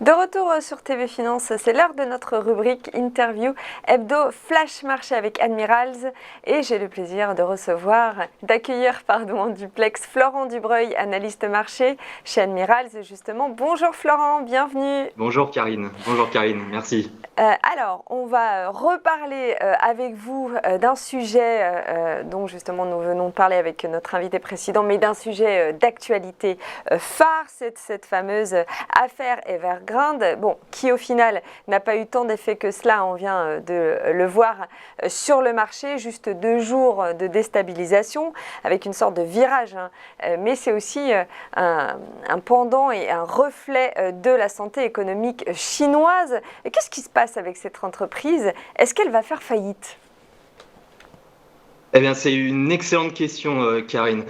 De retour sur TV Finance, c'est l'heure de notre rubrique Interview Hebdo Flash Marché avec Admirals et j'ai le plaisir d'accueillir en duplex Florent Dubreuil, analyste marché chez Admirals justement. Bonjour Florent, bienvenue. Bonjour Karine, merci. Alors, on va reparler avec vous d'un sujet dont justement nous venons de parler avec notre invité précédent, mais d'un sujet d'actualité phare, cette fameuse affaire Evergrande, qui au final n'a pas eu tant d'effet que cela, on vient de le voir sur le marché, juste 2 jours de déstabilisation avec une sorte de virage, mais c'est aussi un pendant et un reflet de la santé économique chinoise. Qu'est-ce qui se passe avec cette entreprise? Est-ce qu'elle va faire faillite? Eh bien, c'est une excellente question, Karine.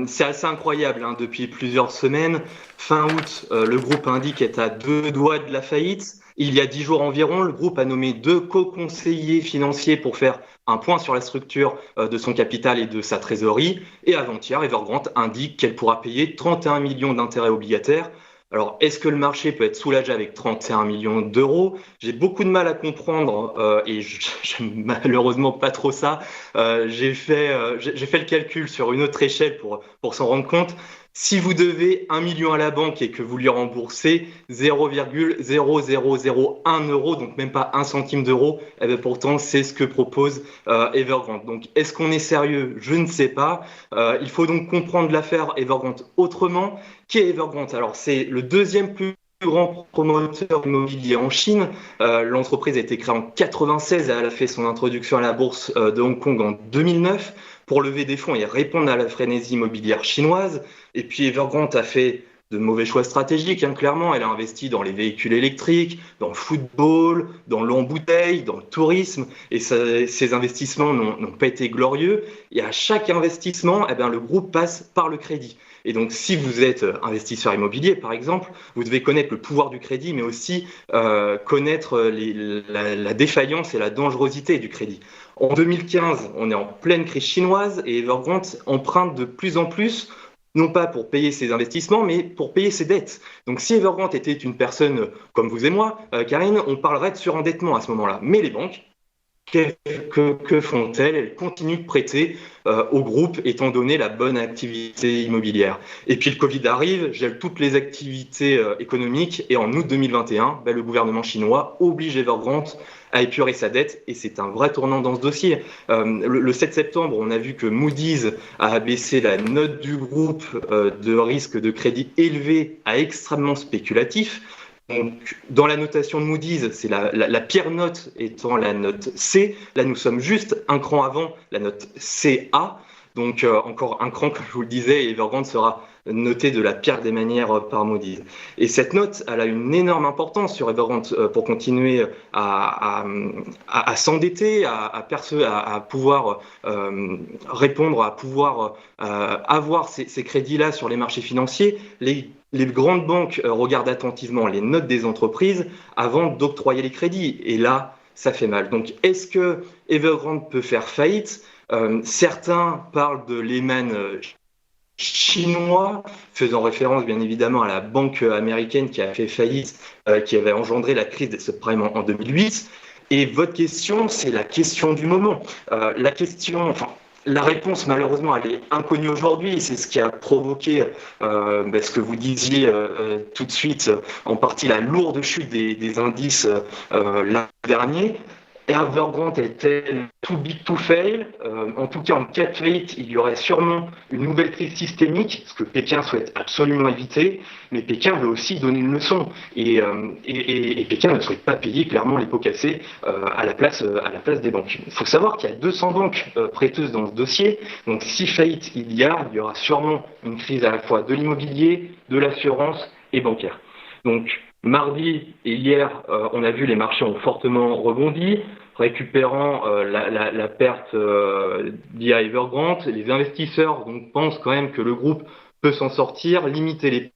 C'est assez incroyable, depuis plusieurs semaines. Fin août, le groupe indique être à 2 doigts de la faillite. Il y a 10 jours environ, le groupe a nommé 2 co-conseillers financiers pour faire un point sur la structure de son capital et de sa trésorerie. Et avant-hier, Evergrande indique qu'elle pourra payer 31 millions d'intérêts obligataires. Alors, est-ce que le marché peut être soulagé avec 31 millions d'euros? J'ai beaucoup de mal à comprendre et j'aime malheureusement pas trop ça. J'ai fait le calcul sur une autre échelle pour s'en rendre compte. Si vous devez 1 million à la banque et que vous lui remboursez 0,0001 euro, donc même pas 1 centime d'euro, eh bien pourtant c'est ce que propose Evergrande. Donc est-ce qu'on est sérieux? Je ne sais pas. Il faut donc comprendre l'affaire Evergrande autrement. Qui est Evergrande? Alors c'est le deuxième plus grand promoteur immobilier en Chine. L'entreprise a été créée en 96 et elle a fait son introduction à la bourse de Hong Kong en 2009 pour lever des fonds et répondre à la frénésie immobilière chinoise. Et puis Evergrande a fait de mauvais choix stratégiques, clairement. Elle a investi dans les véhicules électriques, dans le football, dans l'eau en bouteille, dans le tourisme. Et ces investissements n'ont pas été glorieux. Et à chaque investissement, le groupe passe par le crédit. Et donc, si vous êtes investisseur immobilier, par exemple, vous devez connaître le pouvoir du crédit, mais aussi connaître la défaillance et la dangerosité du crédit. En 2015, on est en pleine crise chinoise et Evergrande emprunte de plus en plus, non pas pour payer ses investissements, mais pour payer ses dettes. Donc si Evergrande était une personne comme vous et moi, Karine, on parlerait de surendettement à ce moment-là. Mais les banques, que font-elles? Elles continuent de prêter au groupe étant donné la bonne activité immobilière. Et puis le Covid arrive, gèle toutes les activités économiques et en août 2021, le gouvernement chinois oblige Evergrande à épurer sa dette et c'est un vrai tournant dans ce dossier. Le 7 septembre, on a vu que Moody's a abaissé la note du groupe de risque de crédit élevé à extrêmement spéculatif. Donc, dans la notation de Moody's, c'est la pire note étant la note C. Là, nous sommes juste un cran avant la note CA. Donc, encore un cran, comme je vous le disais, et Evergrande sera noté de la pire des manières par Moody's. Et cette note, elle a une énorme importance sur Evergrande pour continuer à s'endetter, à pouvoir répondre, à pouvoir avoir ces crédits-là sur les marchés financiers. Les grandes banques regardent attentivement les notes des entreprises avant d'octroyer les crédits. Et là, ça fait mal. Donc, est-ce que Evergrande peut faire faillite? Certains parlent de Lehman chinois, faisant référence bien évidemment à la banque américaine qui a fait faillite, qui avait engendré la crise des subprimes en 2008. Et votre question, c'est la question du moment. La réponse, malheureusement, elle est inconnue aujourd'hui. C'est ce qui a provoqué ce que vous disiez tout de suite, en partie la lourde chute des indices l'an dernier. Evergrande est-elle too big to fail? En tout cas, en cas de faillite, il y aurait sûrement une nouvelle crise systémique, ce que Pékin souhaite absolument éviter, mais Pékin veut aussi donner une leçon. Et Pékin ne souhaite pas payer clairement les pots cassés à la place des banques. Il faut savoir qu'il y a 200 banques prêteuses dans ce dossier, donc si faillite il y aura sûrement une crise à la fois de l'immobilier, de l'assurance et bancaire. Donc, mardi et hier, on a vu les marchés ont fortement rebondi, récupérant la perte d'IA Evergrande. Les investisseurs pensent quand même que le groupe peut s'en sortir, limiter les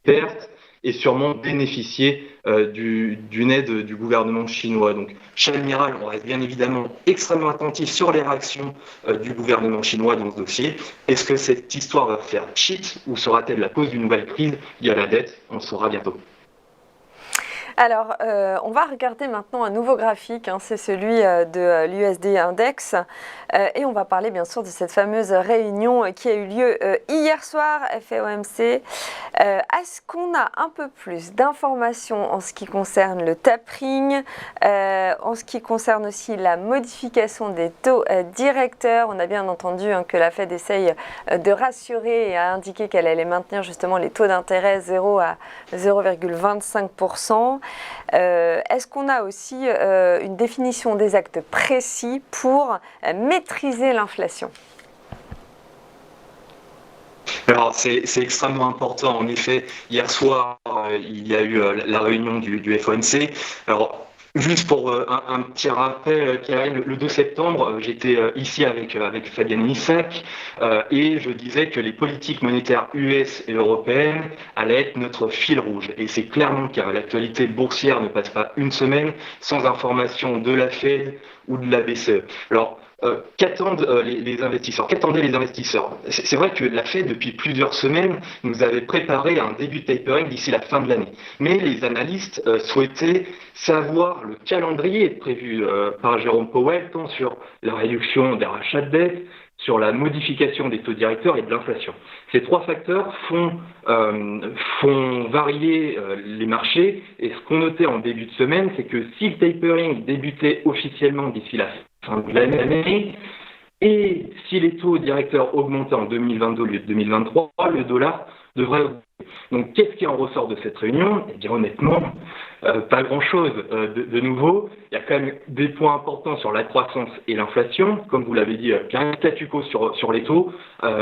pertes et sûrement bénéficier d'une aide du gouvernement chinois. Donc, chez Admiral, on reste bien évidemment extrêmement attentif sur les réactions du gouvernement chinois dans ce dossier. Est-ce que cette histoire va faire cheat ou sera-t-elle la cause d'une nouvelle crise liée à la dette? On le saura bientôt. Alors, on va regarder maintenant un nouveau graphique, hein, c'est celui de l'USD Index, et on va parler bien sûr de cette fameuse réunion qui a eu lieu hier soir, FOMC. Est-ce qu'on a un peu plus d'informations en ce qui concerne le tapering, en ce qui concerne aussi la modification des taux directeurs? On a bien entendu que la Fed essaye de rassurer et a indiqué qu'elle allait maintenir justement les taux d'intérêt 0 à 0,25%. Est-ce qu'on a aussi une définition des actes précis pour maîtriser l'inflation? Alors, c'est extrêmement important. En effet, hier soir, il y a eu la réunion du FOMC. Alors, juste pour un petit rappel, Karine, le 2 septembre, j'étais ici avec Fabienne Lissac et je disais que les politiques monétaires US et européennes allaient être notre fil rouge. Et c'est clairement le cas. L'actualité boursière ne passe pas une semaine sans information de la Fed ou de la BCE. Alors, qu'attendent les investisseurs? Qu'attendaient les investisseurs? C'est vrai que la Fed, depuis plusieurs semaines, nous avait préparé un début de tapering d'ici la fin de l'année. Mais les analystes souhaitaient savoir le calendrier prévu par Jérôme Powell, tant sur la réduction des rachats de dette, sur la modification des taux directeurs et de l'inflation. Ces trois facteurs font varier les marchés, et ce qu'on notait en début de semaine, c'est que si le tapering débutait officiellement d'ici la fin de l'année, et si les taux directeurs augmentaient en 2022 au lieu de 2023, le dollar devrait augmenter. Donc qu'est-ce qui en ressort de cette réunion? Eh bien honnêtement, pas grand-chose de nouveau. Il y a quand même des points importants sur la croissance et l'inflation, comme vous l'avez dit, un statu quo sur les taux.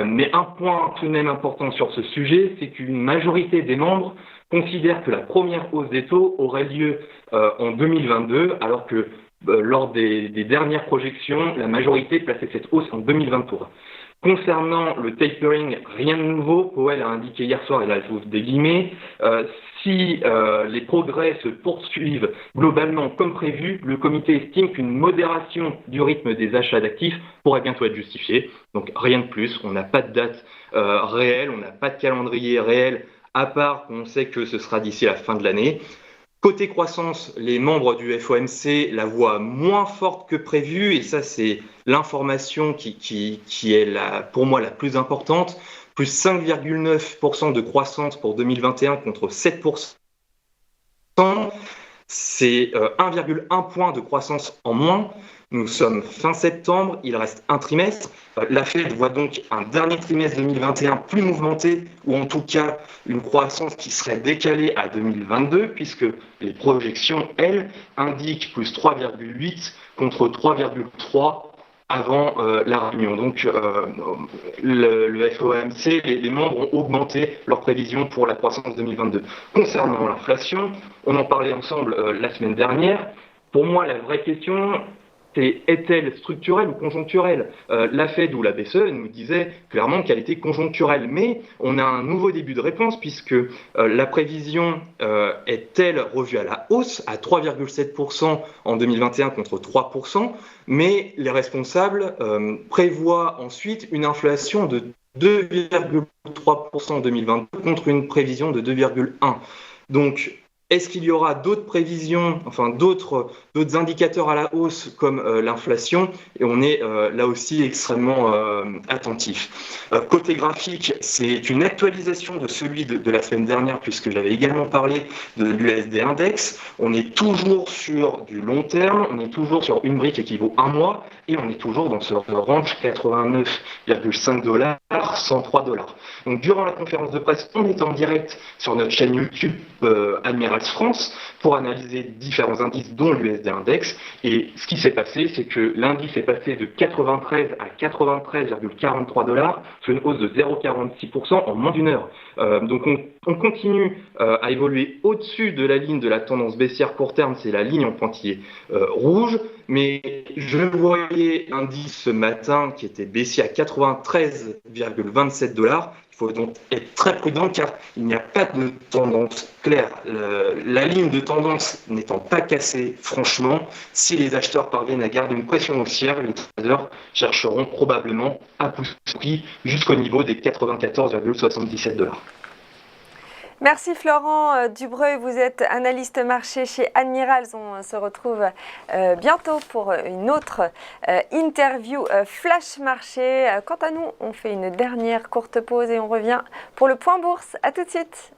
Mais un point tout de même important sur ce sujet, c'est qu'une majorité des membres considèrent que la première hausse des taux aurait lieu en 2022, alors que lors des dernières projections, la majorité plaçait cette hausse en 2023. Concernant le tapering, rien de nouveau. Powell a indiqué hier soir, et là je vous des guillemets, si les progrès se poursuivent globalement comme prévu, le comité estime qu'une modération du rythme des achats d'actifs pourrait bientôt être justifiée. Donc rien de plus, on n'a pas de date réelle, on n'a pas de calendrier réel, à part qu'on sait que ce sera d'ici la fin de l'année. Côté croissance, les membres du FOMC la voient moins forte que prévu, et ça c'est l'information qui est pour moi la plus importante. Plus 5,9% de croissance pour 2021 contre 7%. C'est 1,1 point de croissance en moins. Nous sommes fin septembre, il reste un trimestre. La Fed voit donc un dernier trimestre 2021 plus mouvementé, ou en tout cas une croissance qui serait décalée à 2022, puisque les projections, elles, indiquent plus 3,8 contre 3,3 avant la réunion. Donc le FOMC, les membres ont augmenté leurs prévisions pour la croissance 2022. Concernant l'inflation, on en parlait ensemble la semaine dernière. Pour moi, la vraie question, est-elle structurelle ou conjoncturelle? La Fed ou la BCE nous disait clairement qu'elle était conjoncturelle, mais on a un nouveau début de réponse puisque la prévision est-elle revue à la hausse à 3,7% en 2021 contre 3%, mais les responsables prévoient ensuite une inflation de 2,3% en 2022 contre une prévision de 2,1%. Donc, est-ce qu'il y aura d'autres prévisions, enfin d'autres indicateurs à la hausse comme l'inflation? Et on est là aussi extrêmement attentif. Côté graphique, c'est une actualisation de celui de la semaine dernière, puisque j'avais également parlé de l'USD Index. On est toujours sur du long terme, on est toujours sur une brique équivaut un mois, et on est toujours dans ce range 89,5 $, 103 $. Donc durant la conférence de presse, on est en direct sur notre chaîne YouTube Admiral France pour analyser différents indices dont l'USD Index, et ce qui s'est passé, c'est que l'indice est passé de 93 à 93,43 $, sur une hausse de 0,46% en moins d'une heure. Donc on continue à évoluer au-dessus de la ligne de la tendance baissière court terme, c'est la ligne en pointillé rouge, mais je voyais l'indice ce matin qui était baissier à 93,27 $. Il faut donc être très prudent car il n'y a pas de tendance claire. La ligne de tendance n'étant pas cassée, franchement, si les acheteurs parviennent à garder une pression haussière, les traders chercheront probablement à pousser le prix jusqu'au niveau des 94,77 $. Merci Florent Dubreuil, vous êtes analyste marché chez Admirals. On se retrouve bientôt pour une autre interview Flash Marché. Quant à nous, on fait une dernière courte pause et on revient pour le point bourse. À tout de suite.